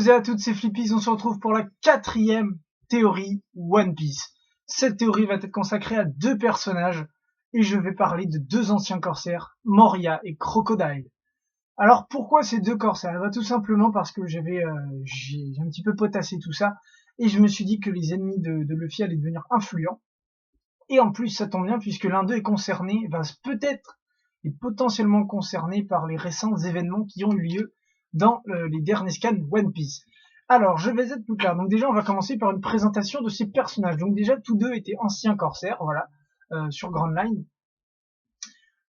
Et à toutes ces flippies, on se retrouve pour la 4e théorie One Piece. Cette théorie va être consacrée à 2 personnages et je vais parler de 2 anciens corsaires, Moria et Crocodile. Alors pourquoi ces 2 corsaires? Tout simplement parce que j'ai un petit peu potassé tout ça et je me suis dit que les ennemis de Luffy allaient devenir influents. Et en plus ça tombe bien puisque l'un d'eux est concerné, va peut-être et potentiellement concerné par les récents événements qui ont eu lieu dans les derniers scans One Piece. Alors, je vais être plus clair. Donc déjà, on va commencer par une présentation de ces personnages. Donc déjà, tous deux étaient anciens corsaires, voilà, sur Grand Line.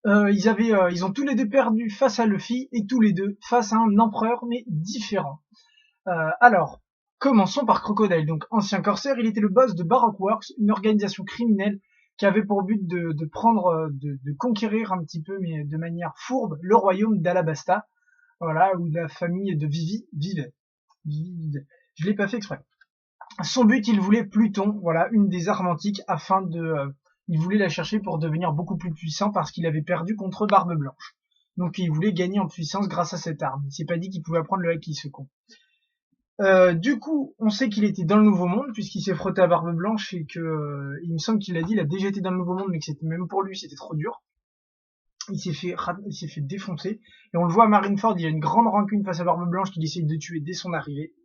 Ils ont tous les deux perdu face à Luffy et tous les deux face à un empereur, mais différent. Alors, commençons par Crocodile. Donc, ancien corsaire, il était le boss de Baroque Works, une organisation criminelle qui avait pour but de conquérir un petit peu, mais de manière fourbe, le royaume d'Alabasta, voilà, où la famille de Vivi vivait. Je l'ai pas fait exprès. Son but, il voulait Pluton, voilà, une des armes antiques, il voulait la chercher pour devenir beaucoup plus puissant parce qu'il avait perdu contre Barbe Blanche. Donc il voulait gagner en puissance grâce à cette arme. Il s'est pas dit qu'il pouvait apprendre le haki, ce con. Du coup, on sait qu'il était dans le Nouveau Monde puisqu'il s'est frotté à Barbe Blanche et que, il me semble qu'il a dit, il a déjà été dans le Nouveau Monde, mais que c'était même pour lui, c'était trop dur. Il s'est fait défoncer. Et on le voit à Marineford, il a une grande rancune face à Barbe Blanche qu'il essaye de tuer dès son arrivée.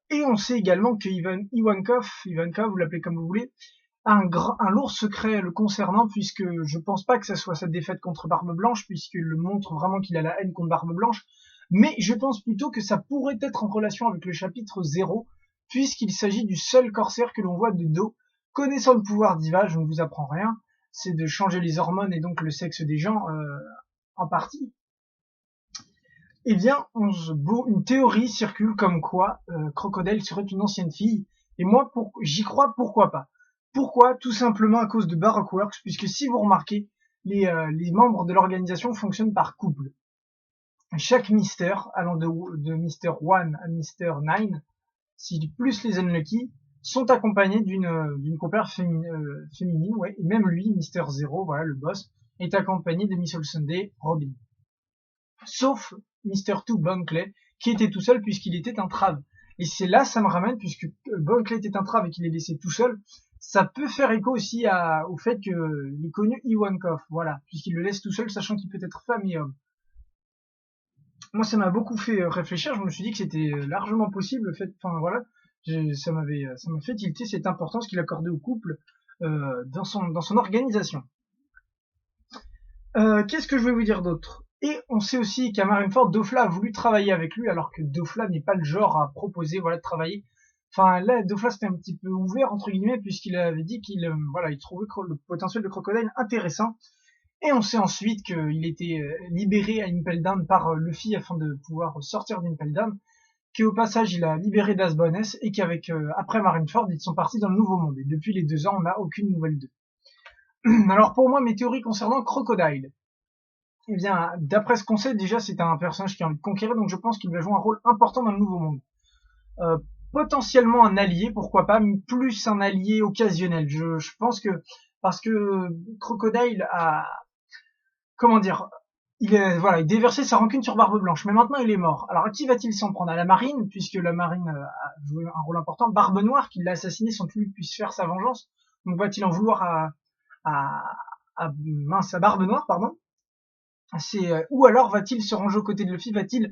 Et on sait également que Ivankov, vous l'appelez comme vous voulez, a un lourd secret le concernant, puisque je pense pas que ça soit sa défaite contre Barbe Blanche, puisqu'il le montre vraiment qu'il a la haine contre Barbe Blanche, mais je pense plutôt que ça pourrait être en relation avec le chapitre 0, puisqu'il s'agit du seul corsaire que l'on voit de dos. Connaissant le pouvoir d'Iva, je ne vous apprends rien, c'est de changer les hormones et donc le sexe des gens en partie. Eh bien, une théorie circule comme quoi Crocodile serait une ancienne fille. Et moi, j'y crois, pourquoi pas. Pourquoi? Tout simplement à cause de Baroque Works, puisque si vous remarquez, les membres de l'organisation fonctionnent par couple. Chaque Mister, allant de Mister 1 à Mister 9, plus les Unlucky, sont accompagnés d'une compère féminine, ouais, et même lui, Mister 0, voilà, le boss, est accompagné de Miss All Sunday, Robin. Sauf Mister 2 Bunkley, qui était tout seul puisqu'il était un trave. Et c'est là, ça me ramène, puisque Bunkley était un trave et qu'il est laissé tout seul, ça peut faire écho aussi au fait qu'il est connu Ivankov, voilà, puisqu'il le laisse tout seul, sachant qu'il peut être femme et homme. Moi, ça m'a beaucoup fait réfléchir, je me suis dit que c'était largement possible, le fait, enfin voilà, ça m'a fait tilter cette importance qu'il accordait au couple dans son organisation. Qu'est-ce que je vais vous dire d'autre? Et on sait aussi qu'à Marineford, Dofla a voulu travailler avec lui, alors que Dofla n'est pas le genre à proposer, voilà, de travailler. Enfin, là, Dofla c'était un petit peu ouvert, entre guillemets, puisqu'il avait dit qu'il, voilà, il trouvait le potentiel de Crocodile intéressant. Et on sait ensuite qu'il était libéré à Impel Down par Luffy afin de pouvoir sortir d'Impel Down, qu'au passage il a libéré Das Bones, et qu'avec après Marineford, ils sont partis dans le Nouveau Monde. Et depuis les 2 ans, on n'a aucune nouvelle d'eux. Alors pour moi, mes théories concernant Crocodile. Eh bien, d'après ce qu'on sait, déjà, c'est un personnage qui a envie de conquérir, donc je pense qu'il va jouer un rôle important dans le Nouveau Monde. Potentiellement un allié, pourquoi pas, mais plus un allié occasionnel. Je pense que, parce que Crocodile a, comment dire, il déversait sa rancune sur Barbe Blanche, mais maintenant il est mort. Alors à qui va-t-il s'en prendre? À la marine, puisque la marine a joué un rôle important. Barbe Noire, qui l'a assassiné sans que lui puisse faire sa vengeance. Donc va-t-il en vouloir à Barbe Noire, pardon? Ou alors va-t-il se ranger aux côtés de Luffy, va-t-il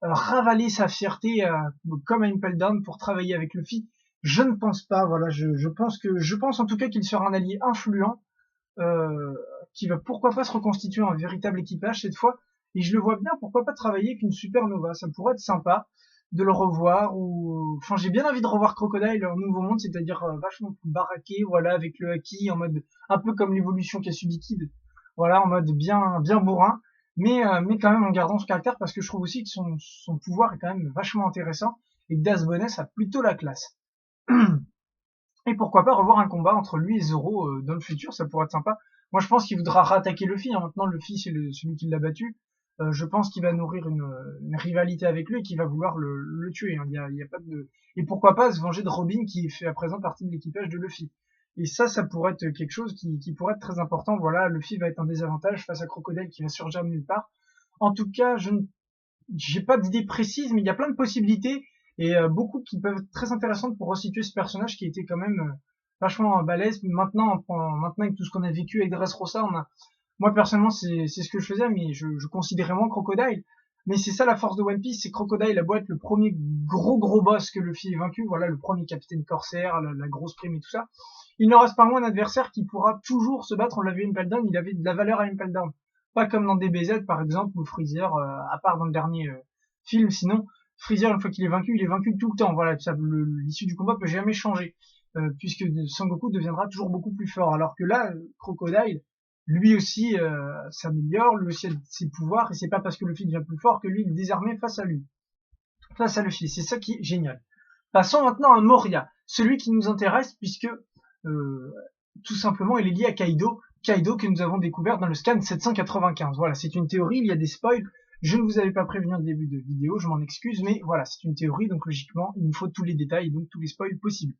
ravaler sa fierté comme à Impel Down pour travailler avec Luffy? Je ne pense pas. Voilà, je pense en tout cas qu'il sera un allié influent qui va pourquoi pas se reconstituer en véritable équipage cette fois. Et je le vois bien, pourquoi pas travailler avec une supernova. Ça pourrait être sympa de le revoir. Ou enfin, j'ai bien envie de revoir Crocodile en Nouveau Monde, c'est-à-dire vachement plus baraqué, voilà, avec le haki en mode un peu comme l'évolution qu'a subi Kid, voilà, en mode bien bourrin, mais quand même en gardant son caractère, parce que je trouve aussi que son pouvoir est quand même vachement intéressant et que Das Bones a plutôt la classe. Et pourquoi pas revoir un combat entre lui et Zoro dans le futur, ça pourrait être sympa. Moi je pense qu'il voudra rattaquer Luffy, hein. Maintenant Luffy c'est celui qui l'a battu. Je pense qu'il va nourrir une rivalité avec lui et qu'il va vouloir le tuer, hein. Il y a pas de... Et pourquoi pas se venger de Robin qui fait à présent partie de l'équipage de Luffy. Et ça pourrait être quelque chose qui pourrait être très important. Voilà, Luffy va être un désavantage face à Crocodile qui va surgir de nulle part. En tout cas, j'ai pas d'idée précise, mais il y a plein de possibilités et beaucoup qui peuvent être très intéressantes pour resituer ce personnage qui était quand même vachement balèze. Maintenant avec tout ce qu'on a vécu avec Dressrosa, moi personnellement c'est ce que je faisais, mais je considérais moins Crocodile. Mais c'est ça la force de One Piece, c'est Crocodile a beau être le premier gros boss que Luffy ait vaincu, voilà le premier capitaine corsaire, la grosse prime et tout ça. Il ne reste pas moins un adversaire qui pourra toujours se battre. On l'a vu à Impel Down, il avait de la valeur à Impel Down. Pas comme dans DBZ par exemple ou Freezer, à part dans le dernier film. Sinon, Freezer une fois qu'il est vaincu, il est vaincu tout le temps. Voilà, l'issue du combat peut jamais changer, puisque Sangoku deviendra toujours beaucoup plus fort. Alors que là, Crocodile, lui aussi s'améliore, lui aussi a ses pouvoirs, et c'est pas parce que Luffy devient plus fort que lui il est désarmé face à lui, face à Luffy. C'est ça qui est génial. Passons maintenant à Moria, celui qui nous intéresse puisque tout simplement il est lié à Kaido, Kaido que nous avons découvert dans le scan 795. Voilà, c'est une théorie, il y a des spoils. Je ne vous avais pas prévenu en début de vidéo, je m'en excuse, mais voilà, c'est une théorie, donc logiquement, il nous faut tous les détails et donc tous les spoils possibles.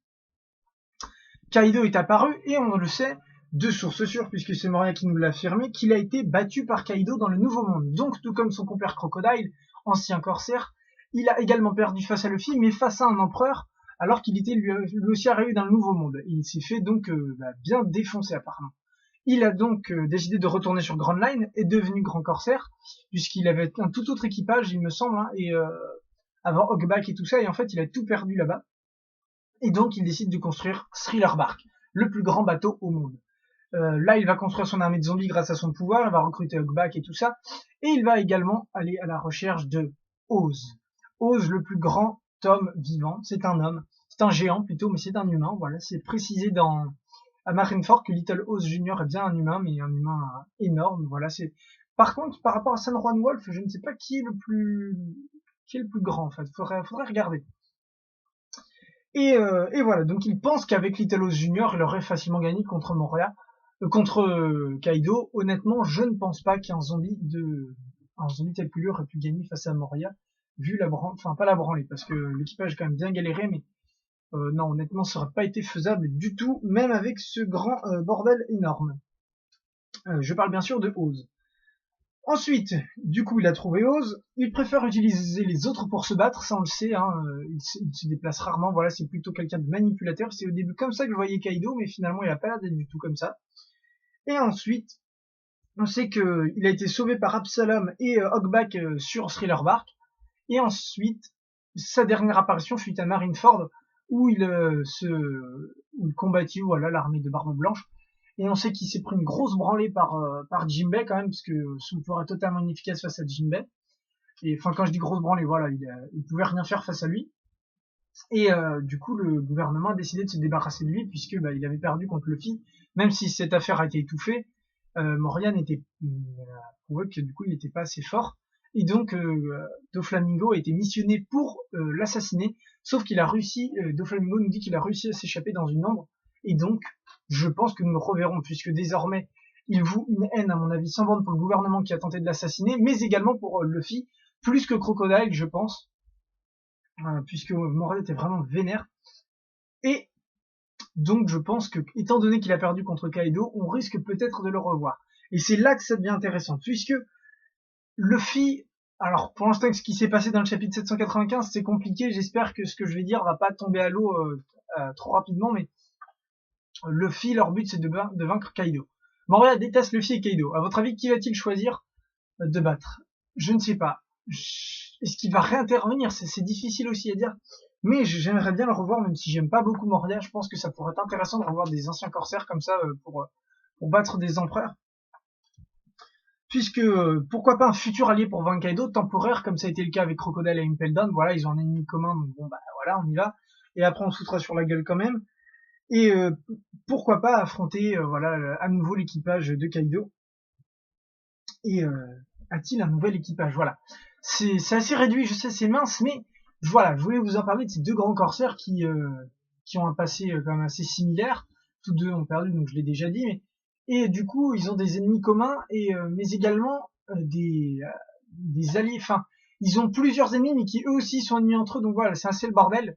Kaido est apparu, et on le sait, de sources sûres, puisque c'est Moria qui nous l'a affirmé, qu'il a été battu par Kaido dans le Nouveau Monde. Donc, tout comme son compère Crocodile, ancien corsaire, il a également perdu face à Luffy, mais face à un empereur, alors qu'il était lui aussi arrivé dans le Nouveau Monde. Et il s'est fait donc bien défoncer apparemment. Il a donc décidé de retourner sur Grand Line et devenu grand corsaire, puisqu'il avait un tout autre équipage, il me semble, hein, et avant Hogback et tout ça, et en fait il a tout perdu là-bas. Et donc il décide de construire Thriller Bark, le plus grand bateau au monde. Là, il va construire son armée de zombies grâce à son pouvoir, il va recruter Hogback et tout ça, et il va également aller à la recherche de Oz. Oz, le plus grand homme vivant, c'est un homme, c'est un géant plutôt, mais c'est un humain, voilà, c'est précisé à Marineford que Little Oz Jr. est bien un humain, mais un humain énorme, voilà, c'est... Par contre, par rapport à San Juan Wolf, je ne sais pas qui est le plus grand, en fait, faudrait regarder. Et voilà, donc il pense qu'avec Little Oz Jr., il aurait facilement gagné contre Moria, contre Kaido. Honnêtement, je ne pense pas qu'un zombie tel que lui aurait pu gagner face à Moria, vu la branlée, enfin pas la branlée, parce que l'équipage a quand même bien galéré, mais non, honnêtement, ça aurait pas été faisable du tout, même avec ce grand bordel énorme. Je parle bien sûr de Oz. Ensuite, du coup, il a trouvé Oz. Il préfère utiliser les autres pour se battre, ça on le sait. Hein, il se déplace rarement. Voilà, c'est plutôt quelqu'un de manipulateur. C'est au début comme ça que je voyais Kaido, mais finalement, il a pas l'air d'être du tout comme ça. Et ensuite, on sait que il a été sauvé par Absalom et Hogback sur Thriller Bark. Et ensuite, sa dernière apparition fut à Marineford, où il combattit voilà l'armée de Barbe Blanche. Et on sait qu'il s'est pris une grosse branlée par Jinbei quand même, parce que son pouvoir est totalement inefficace face à Jinbei. Et enfin, quand je dis grosse branlée, voilà, il pouvait rien faire face à lui. Et du coup, le gouvernement a décidé de se débarrasser de lui, puisque il avait perdu contre Luffy. Même si cette affaire a été étouffée, Moria n'était prouvé que du coup, il n'était pas assez fort. Et donc, Doflamingo a été missionné pour l'assassiner, sauf qu'il a réussi, Doflamingo nous dit qu'il a réussi à s'échapper dans une ombre, et donc, je pense que nous le reverrons, puisque désormais, il voue une haine, à mon avis, sans borne pour le gouvernement qui a tenté de l'assassiner, mais également pour Luffy, plus que Crocodile, je pense, puisque Moria était vraiment vénère. Et donc, je pense que, étant donné qu'il a perdu contre Kaido, on risque peut-être de le revoir. Et c'est là que ça devient intéressant, puisque Luffy, alors pour l'instant, ce qui s'est passé dans le chapitre 795, c'est compliqué. J'espère que ce que je vais dire va pas tomber à l'eau trop rapidement, mais Luffy, leur but, c'est de vaincre Kaido. Moria déteste Luffy et Kaido. À votre avis, qui va-t-il choisir de battre? Je ne sais pas. Est-ce qu'il va réintervenir? C'est difficile aussi à dire. Mais j'aimerais bien le revoir, même si j'aime pas beaucoup Moria. Je pense que ça pourrait être intéressant de revoir des anciens corsaires comme ça pour battre des empereurs. Puisque, pourquoi pas un futur allié pour vaincre Kaido, temporaire, comme ça a été le cas avec Crocodile et Impel Down. Voilà, ils ont un ennemi commun, donc bon, voilà, on y va. Et après, on se foutra sur la gueule quand même. Et pourquoi pas affronter voilà à nouveau l'équipage de Kaido. Et a-t-il un nouvel équipage? Voilà. C'est assez réduit, je sais, c'est mince, mais voilà, je voulais vous en parler de ces deux grands corsaires qui ont un passé quand même assez similaire. Tous deux ont perdu, donc je l'ai déjà dit, mais et du coup, ils ont des ennemis communs, et mais également des alliés. Enfin, ils ont plusieurs ennemis, mais qui eux aussi sont ennemis entre eux. Donc voilà, c'est assez le bordel.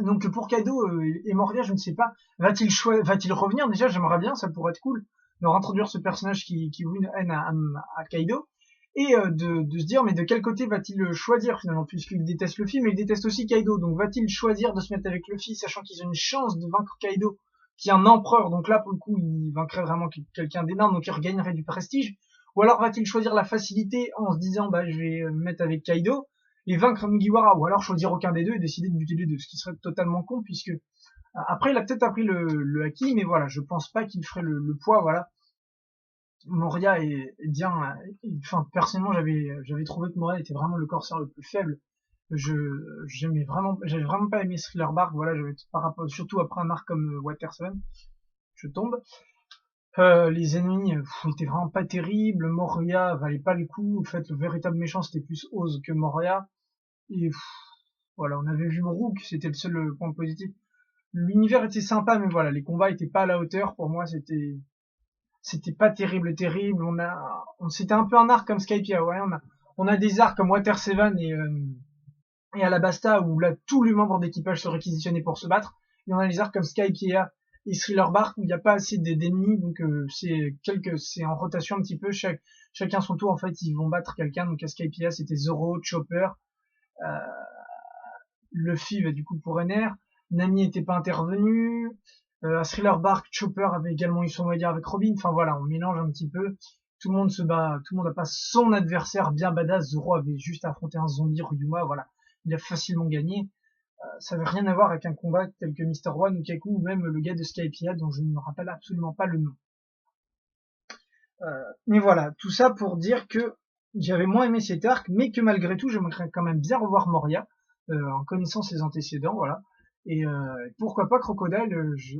Donc pour Kaido et Moria, je ne sais pas, va-t-il revenir? Déjà, j'aimerais bien, ça pourrait être cool de réintroduire ce personnage qui voue une haine à Kaido. et de se dire mais de quel côté va-t-il choisir finalement, puisqu'il déteste Luffy mais il déteste aussi Kaido, donc va-t-il choisir de se mettre avec Luffy sachant qu'ils ont une chance de vaincre Kaido qui est un empereur, donc là pour le coup il vaincrait vraiment quelqu'un d'énorme, donc il regagnerait du prestige, ou alors va-t-il choisir la facilité en se disant bah je vais me mettre avec Kaido et vaincre Mugiwara, ou alors choisir aucun des deux et décider de buter les deux, ce qui serait totalement con puisque après il a peut-être appris le haki, mais voilà, je pense pas qu'il ferait le poids, voilà. Moria est bien, enfin personnellement j'avais trouvé que Moria était vraiment le corsaire le plus faible. J'avais vraiment pas aimé Thriller Bark, voilà, par rapport, surtout après un arc comme Water 7, je tombe. Les ennemis étaient vraiment pas terribles, Moria valait pas le coup, en fait le véritable méchant c'était plus Oz que Moria, et voilà, on avait vu Rook, c'était le seul point positif. L'univers était sympa, mais voilà, les combats étaient pas à la hauteur, pour moi c'était pas terrible. C'était un peu un arc comme Skypiea, ouais, on a des arcs comme Water 7 et Alabasta où là tous les membres d'équipage se réquisitionnaient pour se battre. Et on a les arcs comme Skypiea et Thriller Bark où il n'y a pas assez d'ennemis, donc c'est en rotation un petit peu, chacun son tour en fait ils vont battre quelqu'un. Donc à Skypiea c'était Zoro, Chopper, euh, Luffy du coup pour NR, Nami était pas intervenu, à Thriller Bark, Chopper avait également eu son guerre avec Robin, enfin voilà, on mélange un petit peu, tout le monde se bat, tout le monde n'a pas son adversaire bien badass, Zoro avait juste affronté un zombie, Ryuma, voilà, il a facilement gagné, ça n'avait rien à voir avec un combat tel que Mr. One ou Kaku, ou même le gars de Skypiea dont je ne me rappelle absolument pas le nom. Mais voilà, tout ça pour dire que j'avais moins aimé cet arc, mais que malgré tout, j'aimerais quand même bien revoir Moria, en connaissant ses antécédents, voilà. Et pourquoi pas Crocodile,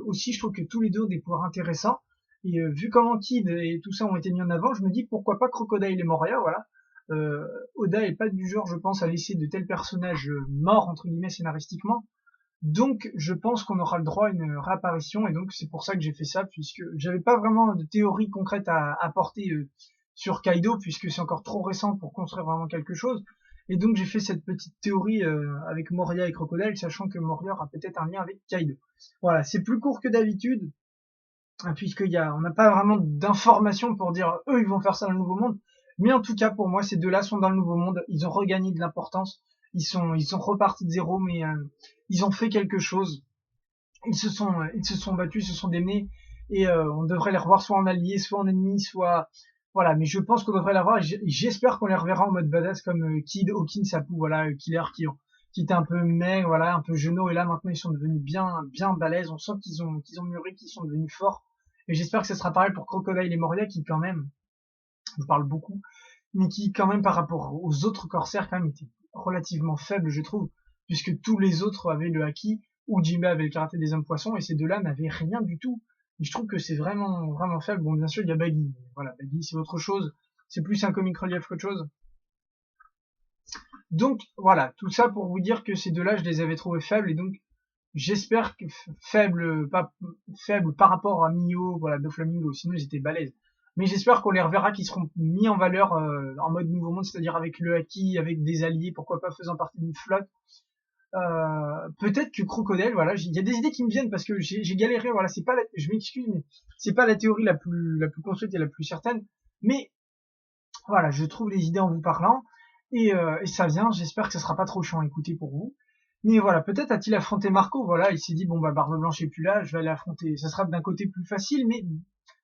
aussi je trouve que tous les deux ont des pouvoirs intéressants, et vu comment Kid et tout ça ont été mis en avant, je me dis pourquoi pas Crocodile et Moria, voilà. Oda est pas du genre, je pense, à laisser de tels personnages morts, entre guillemets, scénaristiquement, donc je pense qu'on aura le droit à une réapparition, et donc c'est pour ça que j'ai fait ça, puisque j'avais pas vraiment de théorie concrète à apporter sur Kaido, puisque c'est encore trop récent pour construire vraiment quelque chose. Et donc j'ai fait cette petite théorie avec Moria et Crocodile, sachant que Moria aura peut-être un lien avec Kaido. Voilà, c'est plus court que d'habitude, on n'a pas vraiment d'informations pour dire eux ils vont faire ça dans le Nouveau Monde. Mais en tout cas pour moi ces deux-là sont dans le Nouveau Monde, ils ont regagné de l'importance, ils sont repartis de zéro, mais ils ont fait quelque chose. Ils se sont battus, ils se sont démenés, et on devrait les revoir soit en alliés, soit en ennemis, soit voilà. Mais je pense qu'on devrait les revoir. J'espère qu'on les reverra en mode badass comme Kid, Hawkins, Apu, voilà, Killer qui était un peu maigre, voilà, un peu genou, et là maintenant ils sont devenus bien balèzes. On sent qu'ils ont mûri, qu'ils sont devenus forts. Et j'espère que ce sera pareil pour Crocodile et Moria qui quand même, je parle beaucoup, mais qui quand même par rapport aux autres corsaires quand même étaient relativement faibles, je trouve, puisque tous les autres avaient le haki, ou Jinbei avait le karaté des hommes poissons, et ces deux-là n'avaient rien du tout. Et je trouve que c'est vraiment faible. Bon, bien sûr, il y a Baggy. Voilà, Baggy, c'est autre chose. C'est plus un comic relief qu'autre chose. Donc, voilà, tout ça pour vous dire que ces deux-là, je les avais trouvés faibles, et donc, j'espère que faibles, pas faibles par rapport à Mio, voilà, Doflamingo, sinon ils étaient balèzes. Mais j'espère qu'on les reverra, qu'ils seront mis en valeur en mode Nouveau Monde, c'est-à-dire avec le haki, avec des alliés, pourquoi pas faisant partie d'une flotte. Peut-être que Crocodile, voilà, il y a des idées qui me viennent parce que j'ai galéré, voilà, c'est pas je m'excuse, mais c'est pas la théorie la plus construite et la plus certaine, mais voilà, je trouve les idées en vous parlant, et ça vient, j'espère que ça sera pas trop chiant à écouter pour vous. Mais voilà, peut-être a-t-il affronté Marco, voilà, il s'est dit, bon bah Barbe Blanche est plus là, je vais aller affronter, ça sera d'un côté plus facile, mais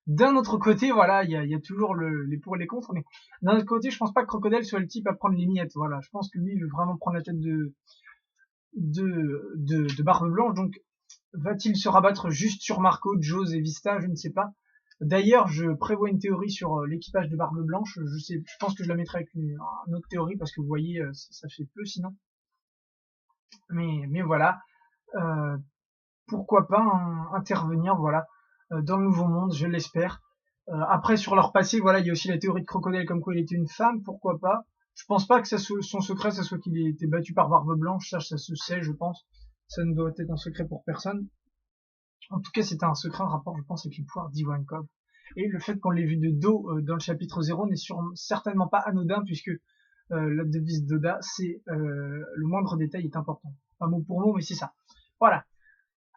d'un autre côté, voilà, il y a toujours les pour et les contre, mais d'un autre côté, je pense pas que Crocodile soit le type à prendre les miettes, voilà, je pense que lui, il veut vraiment prendre la tête de Barbe Blanche, donc va-t-il se rabattre juste sur Marco, Jaws et Vista, je ne sais pas. D'ailleurs, je prévois une théorie sur l'équipage de Barbe Blanche, je pense que je la mettrai avec une autre théorie, parce que vous voyez, ça fait peu sinon. Mais voilà, euh, pourquoi pas intervenir, voilà, dans le Nouveau Monde, je l'espère. Après, sur leur passé, voilà, il y a aussi la théorie de Crocodile comme quoi il était une femme, pourquoi pas. Je pense pas que son secret, ça soit qu'il ait été battu par Barbe Blanche, ça se sait, je pense. Ça ne doit être un secret pour personne. En tout cas, c'était un secret en rapport, je pense, avec les pouvoirs d'Ivankov. Et le fait qu'on l'ait vu de dos dans le chapitre 0 n'est certainement pas anodin, puisque la devise d'Oda, c'est le moindre détail est important. Pas mot pour mot, mais c'est ça. Voilà.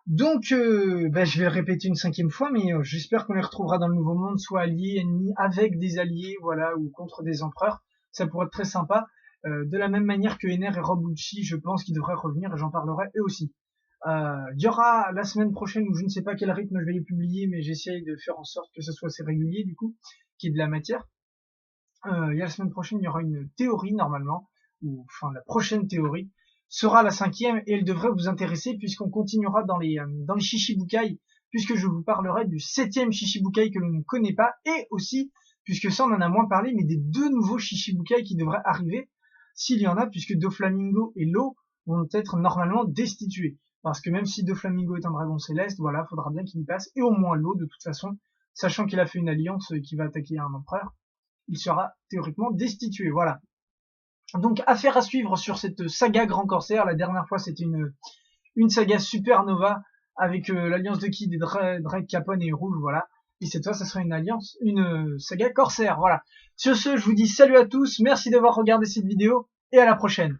Donc, je vais le répéter une 5e fois, mais j'espère qu'on les retrouvera dans le Nouveau Monde, soit alliés, ennemis, avec des alliés, voilà, ou contre des empereurs. ça pourrait être très sympa. De la même manière que Ener et Rob Lucci, je pense qu'ils devraient revenir et j'en parlerai eux aussi. Il y aura la semaine prochaine, où je ne sais pas quel rythme je vais les publier, mais j'essaye de faire en sorte que ce soit assez régulier du coup, qu'il y ait de la matière. Il y a la semaine prochaine, il y aura une théorie normalement, ou enfin la prochaine théorie sera la 5e et elle devrait vous intéresser puisqu'on continuera dans les Shichibukai, puisque je vous parlerai du 7e Shichibukai que l'on ne connaît pas, et aussi, puisque ça on en a moins parlé, mais des 2 nouveaux Shichibukai qui devraient arriver, s'il y en a, puisque Doflamingo et Law vont être normalement destitués. Parce que même si Doflamingo est un dragon céleste, voilà, faudra bien qu'il y passe, et au moins Law de toute façon, sachant qu'il a fait une alliance qui va attaquer un empereur, il sera théoriquement destitué, voilà. Donc affaire à suivre sur cette saga Grand Corsair. La dernière fois c'était une saga Supernova avec l'alliance de Kid et Drake, Capone et Rouge, voilà. Et cette fois ça sera une saga Corsair, voilà. Sur ce, je vous dis salut à tous, merci d'avoir regardé cette vidéo et à la prochaine.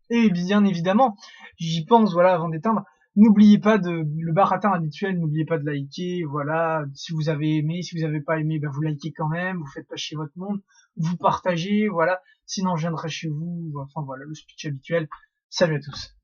Et bien évidemment, j'y pense, voilà, avant d'éteindre, n'oubliez pas le baratin habituel, n'oubliez pas de liker, voilà, si vous avez aimé, si vous avez pas aimé, ben vous likez quand même, vous faites pas chier votre monde, vous partagez, voilà, sinon je viendrai chez vous, enfin voilà, le speech habituel. Salut à tous.